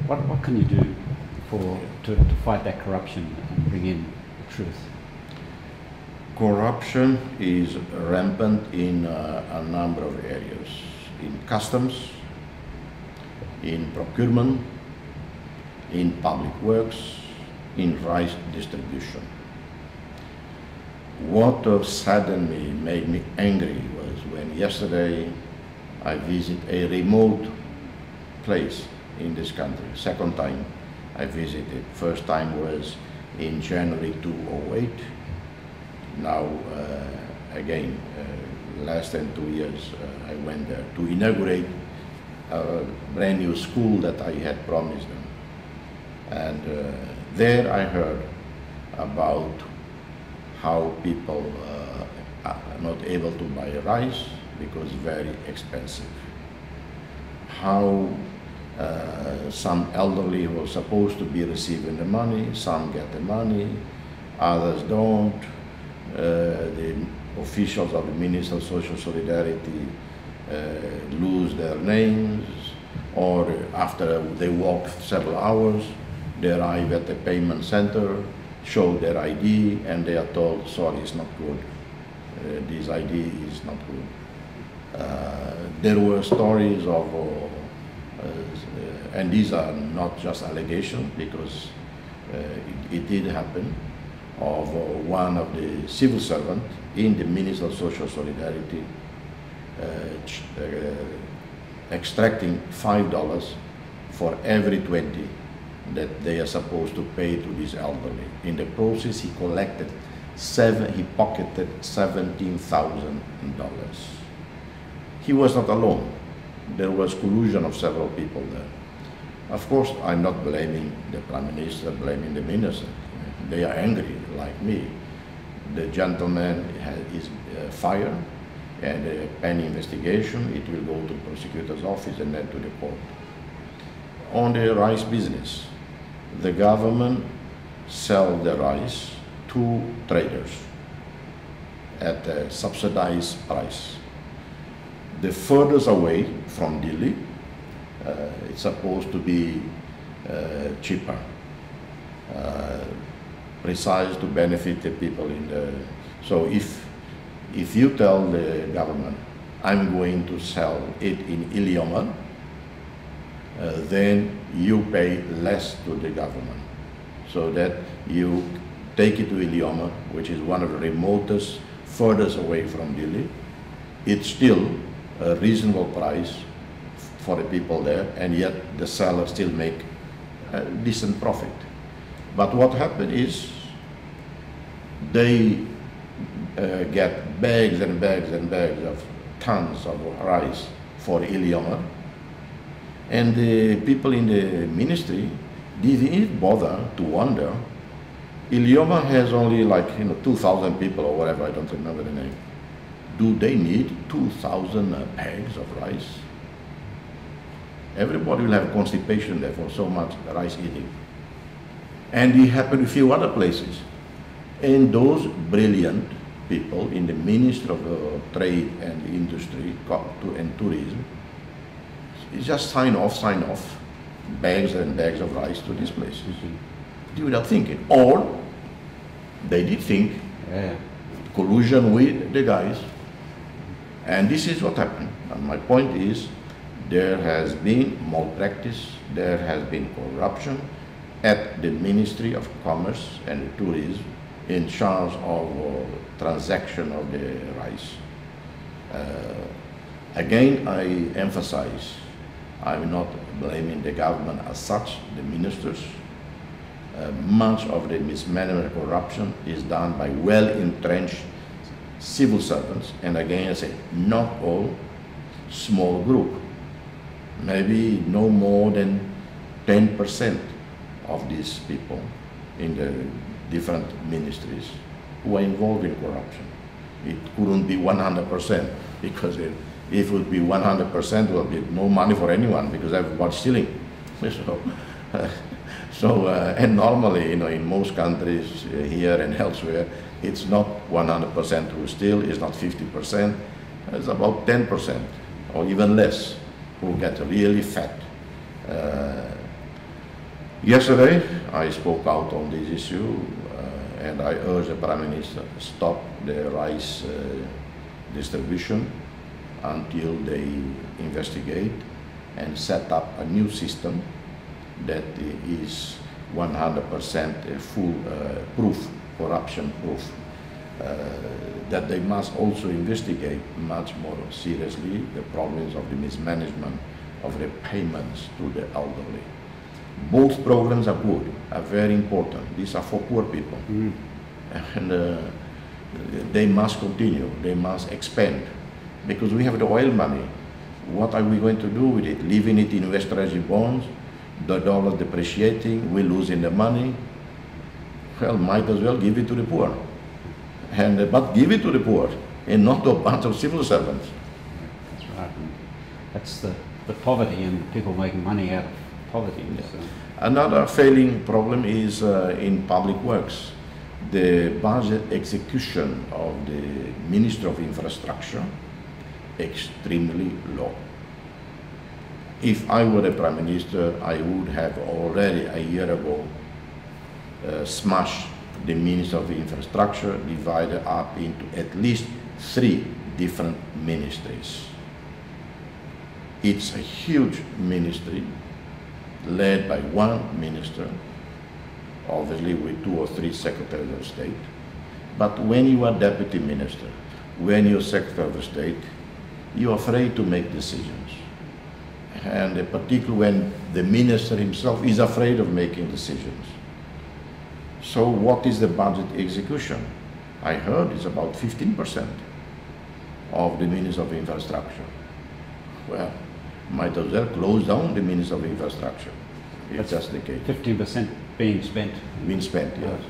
What can you do to fight that corruption and bring in the truth? Corruption is rampant in a number of areas, in customs, in procurement, in public works, in rice distribution. What suddenly made me angry was when yesterday I visited a remote place in this country. Second time I visited. First time was in January 2008. Now again, less than 2 years I went there to inaugurate a brand new school that I had promised them. And there I heard about how people are not able to buy rice because it's very expensive. How some elderly who are supposed to be receiving the money, some get the money, others don't. The officials of the Ministry of Social Solidarity lose their names, or after they walk several hours, they arrive at the payment center, show their ID, and they are told, sorry, it's not good. This ID is not good. There were stories of, and these are not just allegations, because it did happen, of one of the civil servants in the Ministry of Social Solidarity extracting $5 for every 20 that they are supposed to pay to this elderly. In the process, he collected he pocketed $17,000. He was not alone. There was collusion of several people there. Of course, I'm not blaming the Prime Minister, blaming the Minister. They are angry, like me. The gentleman is fired, and pending investigation, it will go to the prosecutor's office and then to the court. On the rice business, the government sells the rice to traders at a subsidized price. The furthest away from Delhi, it's supposed to be cheaper, precise to benefit the people in the. So if you tell the government, I'm going to sell it in Ilioma, then you pay less to the government, so that you take it to Ilioma, which is one of the remotest, furthest away from Delhi. It's still a reasonable price for the people there, and yet the seller still make a decent profit. But what happened is they get bags and bags and bags of tons of rice for Ilioma, and the people in the ministry didn't even bother to wonder. Ilioma has only 2,000 people or whatever, I don't remember the name. Do they need 2,000 bags of rice? Everybody will have constipation there for so much rice eating. And it happened a few other places. And those brilliant people in the Ministry of Trade and Industry and Tourism, just sign off bags and bags of rice to these places. Without thinking. Or they did think, collusion with the guys, and this is what happened. And my point is, there has been malpractice, there has been corruption at the Ministry of Commerce and Tourism in charge of transaction of the rice. Again, I emphasize, I'm not blaming the government as such, the ministers. Much of the mismanagement and corruption is done by well-entrenched civil servants, and again I say, not all, small group. Maybe no more than 10% of these people in the different ministries who are involved in corruption. It couldn't be 100%, because if it would be 100%, there will be no money for anyone, because everybody's stealing. And normally, in most countries here and elsewhere, it's not 100% who steal, it's not 50%, it's about 10% or even less who get really fat. Yesterday, I spoke out on this issue and I urged the Prime Minister to stop the rice distribution until they investigate and set up a new system that is 100% full proof, corruption proof. That they must also investigate much more seriously the problems of the mismanagement of the payments to the elderly. Both programs are good, are very important. These are for poor people. And they must continue, they must expand. Because we have the oil money. What are we going to do with it? Leaving it in West Treasury bonds, the dollar depreciating, we're losing the money. Well, might as well give it to the poor. But give it to the poor and not to a bunch of civil servants. That's right. And that's the poverty and people making money out of poverty. Yeah. So. Another failing problem is in public works. The budget execution of the Minister of Infrastructure extremely low. If I were the Prime Minister, I would have already a year ago smashed the Minister of Infrastructure, divided up into at least 3 different ministries. It's a huge ministry led by one minister, obviously with 2 or 3 secretaries of state. But when you are deputy minister, when you're secretary of state, you're afraid to make decisions. And particularly when the minister himself is afraid of making decisions. So what is the budget execution? I heard it's about 15% of the Minister of Infrastructure. Well, might as well close down the Minister of Infrastructure, if that's the case. 15% being spent. Being spent, yes.